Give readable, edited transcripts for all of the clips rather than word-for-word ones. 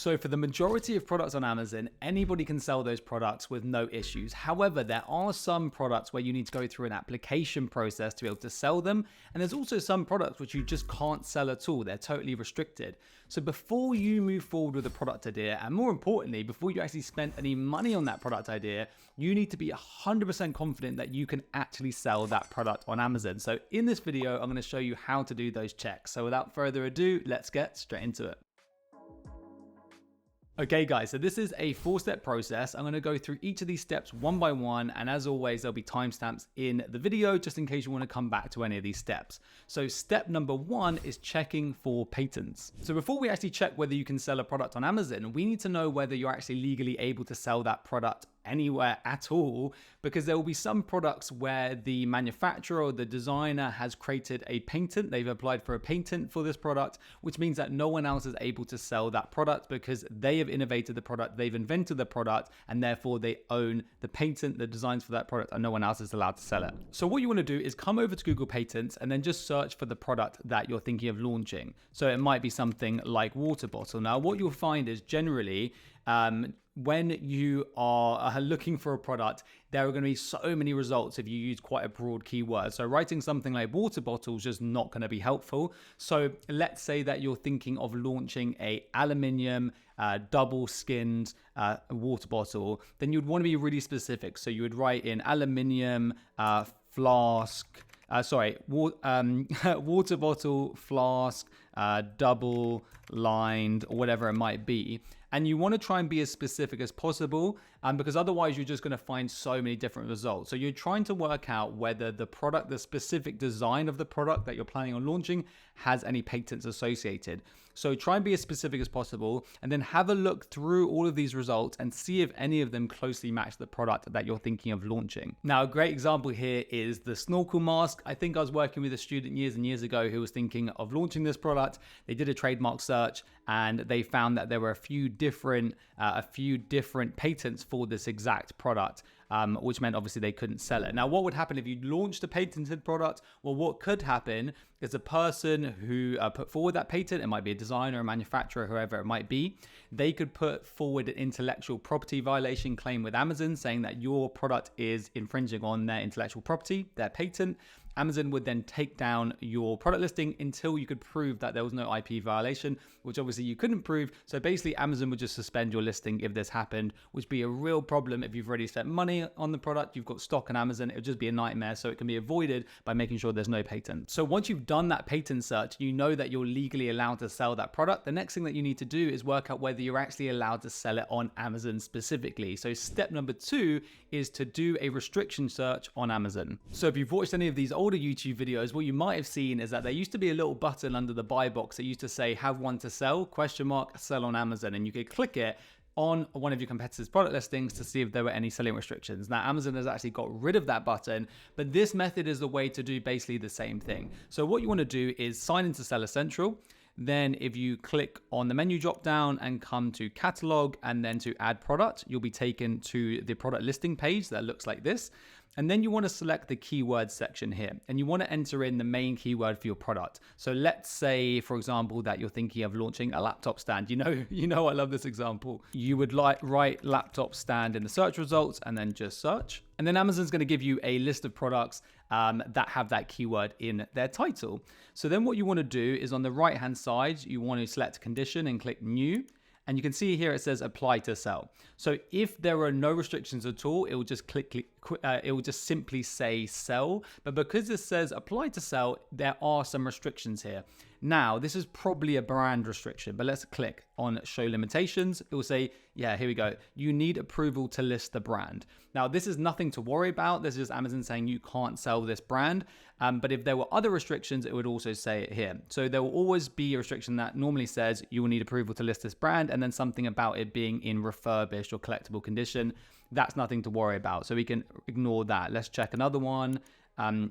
So for the majority of products on Amazon, anybody can sell those products with no issues. However, there are some products where you need to go through an application process to be able to sell them. And there's also some products which you just can't sell at all. They're totally restricted. So before you move forward with a product idea, and more importantly, before you actually spend any money on that product idea, you need to be 100% confident that you can actually sell that product on Amazon. So in this video, I'm going to show you how to do those checks. So without further ado, let's get straight into it. Okay guys, so this is a 4-step process. I'm going to go through each of these steps one by one, and as always, there'll be timestamps in the video just in case you want to come back to any of these steps. So step number 1 is checking for patents. So before we actually check whether you can sell a product on Amazon, we need to know whether you're actually legally able to sell that product anywhere at all, because there will be some products where the manufacturer or the designer has created a patent. They've applied for a patent for this product, which means that no one else is able to sell that product because they have innovated the product, they've invented the product, and therefore they own the patent, the designs for that product, and no one else is allowed to sell it. So what you want to do is come over to Google Patents and then just search for the product that you're thinking of launching. So it might be something like water bottle. Now what you'll find is generally when you are looking for a product, there are going to be so many results if you use quite a broad keyword. So writing something like water bottle is just not going to be helpful. So let's say that you're thinking of launching a aluminium double-skinned water bottle, then you'd want to be really specific. So you would write in aluminium flask, water bottle flask, double lined, or whatever it might be. And you want to try and be as specific as possible, because otherwise you're just going to find so many different results. So you're trying to work out whether the product, the specific design of the product that you're planning on launching has any patents associated. So try and be as specific as possible, and then have a look through all of these results and see if any of them closely match the product that you're thinking of launching. Now, a great example here is the snorkel mask. I think I was working with a student years and years ago who was thinking of launching this product. They did a trademark search and they found that there were a few different patents for this exact product, which meant obviously they couldn't sell it. Now, what would happen if you launched a patented product? Well, what could happen is a person who put forward that patent, it might be a designer, a manufacturer, whoever it might be, they could put forward an intellectual property violation claim with Amazon saying that your product is infringing on their intellectual property, their patent. Amazon would then take down your product listing until you could prove that there was no IP violation, which obviously you couldn't prove. So basically Amazon would just suspend your listing if this happened, which would be a real problem if you've already spent money on the product, you've got stock on Amazon, it would just be a nightmare. So it can be avoided by making sure there's no patent. So once you've done that patent search, you know that you're legally allowed to sell that product. The next thing that you need to do is work out whether you're actually allowed to sell it on Amazon specifically. So step number 2 is to do a restriction search on Amazon. So if you've watched any of these older YouTube videos, what you might have seen is that there used to be a little button under the buy box that used to say have one to sell, ? Sell on Amazon, and you could click it on one of your competitors' product listings to see if there were any selling restrictions. Now, Amazon has actually got rid of that button, but this method is the way to do basically the same thing. So what you want to do is sign into Seller Central. Then if you click on the menu drop down and come to catalog and then to add product, you'll be taken to the product listing page that looks like this. And then you want to select the keyword section here, and you want to enter in the main keyword for your product. So let's say, for example, that you're thinking of launching a laptop stand. You know, I love this example. You would write laptop stand in the search results and then just search. And then Amazon's going to give you a list of products that have that keyword in their title. So then what you want to do is on the right hand side, you want to select condition and click new. And you can see here it says apply to sell. So if there are no restrictions at all, it will just it will just simply say sell. But because it says apply to sell, there are some restrictions here. Now, this is probably a brand restriction, but let's click on show limitations. It will say, yeah, here we go. You need approval to list the brand. Now, this is nothing to worry about. This is just Amazon saying you can't sell this brand. But if there were other restrictions, it would also say it here. So there will always be a restriction that normally says you will need approval to list this brand, and then something about it being in refurbished or collectible condition. That's nothing to worry about. So we can ignore that. Let's check another one.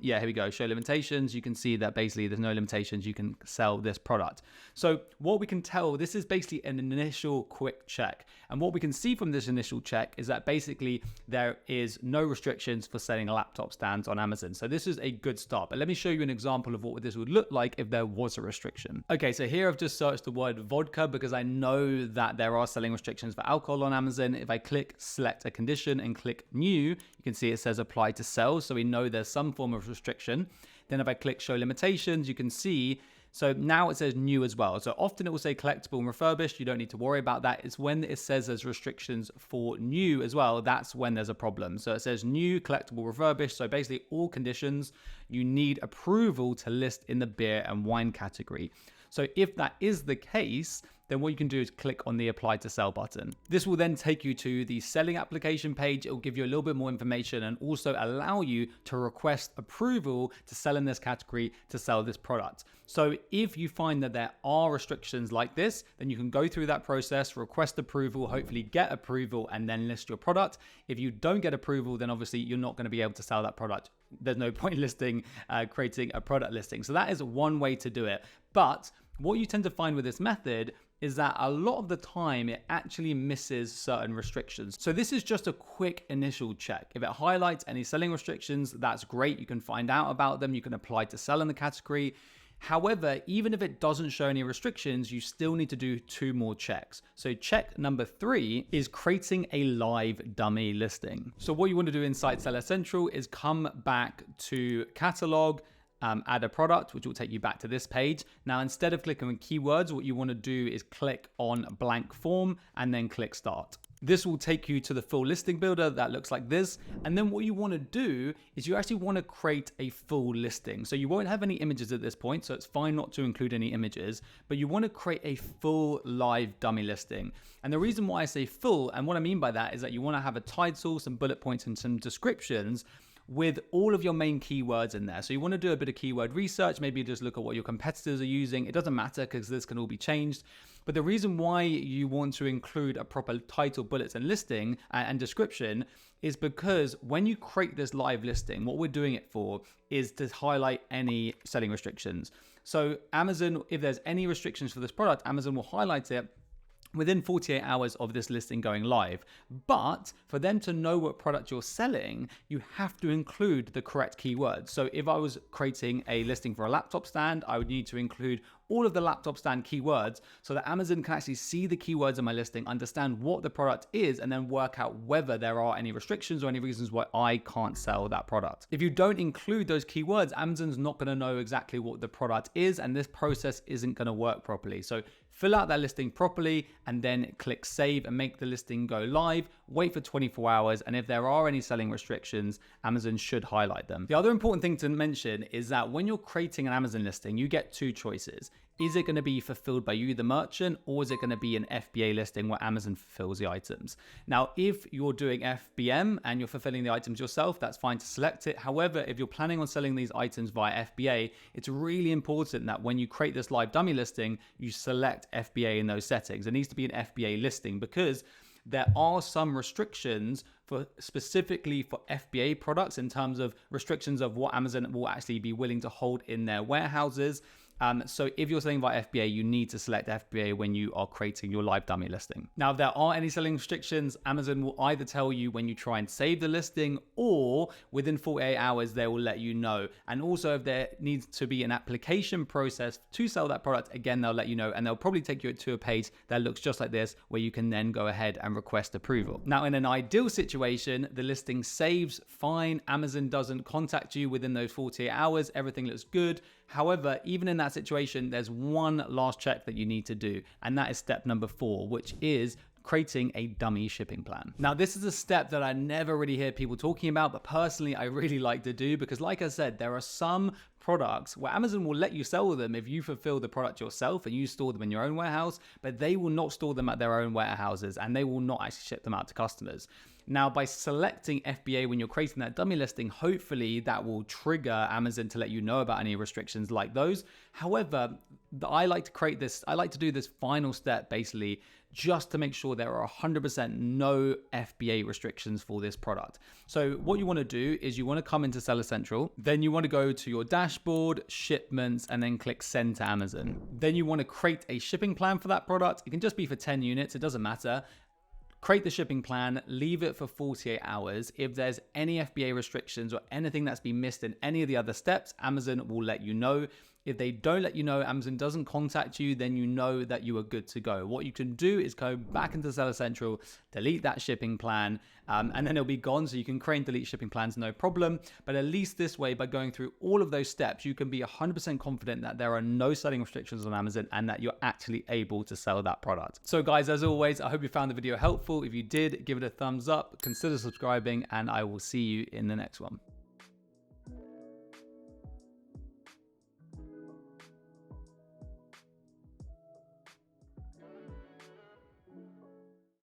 Yeah, here we go. Show limitations. You can see that basically there's no limitations. You can sell this product. So what we can tell, this is basically an initial quick check. And what we can see from this initial check is that basically there is no restrictions for selling laptop stands on Amazon. So this is a good start. But let me show you an example of what this would look like if there was a restriction. Okay, so here I've just searched the word vodka because I know that there are selling restrictions for alcohol on Amazon. If I click select a condition and click new, you can see it says apply to sell. So we know there's some form of restriction. Then if I click show limitations, you can see, so now it says new as well. So often it will say collectible and refurbished. You don't need to worry about that. It's when it says there's restrictions for new as well, that's when there's a problem. So it says new, collectible, refurbished. So basically all conditions, you need approval to list in the beer and wine category. So if that is the case, then what you can do is click on the apply to sell button. This will then take you to the selling application page. It will give you a little bit more information and also allow you to request approval to sell in this category, to sell this product. So if you find that there are restrictions like this, then you can go through that process, request approval, hopefully get approval, and then list your product. If you don't get approval, then obviously you're not going to be able to sell that product. There's no point creating a product listing. So that is one way to do it. But what you tend to find with this method is that a lot of the time it actually misses certain restrictions. So this is just a quick initial check. If it highlights any selling restrictions, that's great. You can find out about them. You can apply to sell in the category. However, even if it doesn't show any restrictions, you still need to do 2 more checks. So check number 3 is creating a live dummy listing. So what you want to do inside Seller Central is come back to catalog, add a product, which will take you back to this page. Now, instead of clicking on keywords, what you want to do is click on blank form and then click start. This will take you to the full listing builder that looks like this. And then what you want to do is you actually want to create a full listing. So you won't have any images at this point, so it's fine not to include any images, but you want to create a full live dummy listing. And the reason why I say full, and what I mean by that is that you want to have a title, some bullet points, and some descriptions with all of your main keywords in there. So you want to do a bit of keyword research, maybe just look at what your competitors are using. It doesn't matter because this can all be changed. But the reason why you want to include a proper title, bullets, and listing and description is because when you create this live listing, what we're doing it for is to highlight any selling restrictions. So Amazon, if there's any restrictions for this product, Amazon will highlight it within 48 hours of this listing going live. But for them to know what product you're selling, you have to include the correct keywords. So if I was creating a listing for a laptop stand, I would need to include all of the laptop stand keywords so that Amazon can actually see the keywords in my listing, understand what the product is, and then work out whether there are any restrictions or any reasons why I can't sell that product. If you don't include those keywords, Amazon's not going to know exactly what the product is, and this process isn't going to work properly. So fill out that listing properly and then click save and make the listing go live. Wait for 24 hours. And if there are any selling restrictions, Amazon should highlight them. The other important thing to mention is that when you're creating an Amazon listing, you get 2 choices. Is it going to be fulfilled by you, the merchant, or is it going to be an FBA listing where Amazon fulfills the items? Now, if you're doing FBM and you're fulfilling the items yourself, that's fine to select it. However, if you're planning on selling these items via FBA, it's really important that when you create this live dummy listing, you select FBA in those settings. It needs to be an FBA listing because there are some restrictions for specifically for FBA products in terms of restrictions of what Amazon will actually be willing to hold in their warehouses. So if you're selling via FBA, you need to select FBA when you are creating your live dummy listing. Now, if there are any selling restrictions, Amazon will either tell you when you try and save the listing, or within 48 hours, they will let you know. And also if there needs to be an application process to sell that product, again, they'll let you know, and they'll probably take you to a page that looks just like this, where you can then go ahead and request approval. Now, in an ideal situation, the listing saves fine. Amazon doesn't contact you within those 48 hours. Everything looks good. However, even in that situation, there's one last check that you need to do, and that is step number 4, which is creating a dummy shipping plan. Now, this is a step that I never really hear people talking about, but personally, I really like to do because, like I said, there are some products where Amazon will let you sell them if you fulfill the product yourself and you store them in your own warehouse, but they will not store them at their own warehouses and they will not actually ship them out to customers. Now, by selecting FBA when you're creating that dummy listing, hopefully that will trigger Amazon to let you know about any restrictions like those. However, I like to do this final step basically just to make sure there are 100% no FBA restrictions for this product. So what you want to do is you want to come into Seller Central, then you want to go to your dashboard, shipments, and then click send to Amazon. Then you want to create a shipping plan for that product. It can just be for 10 units, it doesn't matter. Create the shipping plan, leave it for 48 hours. If there's any FBA restrictions or anything that's been missed in any of the other steps, Amazon will let you know. If they don't let you know, Amazon doesn't contact you, then you know that you are good to go. What you can do is go back into Seller Central, delete that shipping plan, and then it'll be gone. So you can create and delete shipping plans, no problem. But at least this way, by going through all of those steps, you can be 100% confident that there are no selling restrictions on Amazon and that you're actually able to sell that product. So guys, as always, I hope you found the video helpful. If you did, give it a thumbs up, consider subscribing, and I will see you in the next one.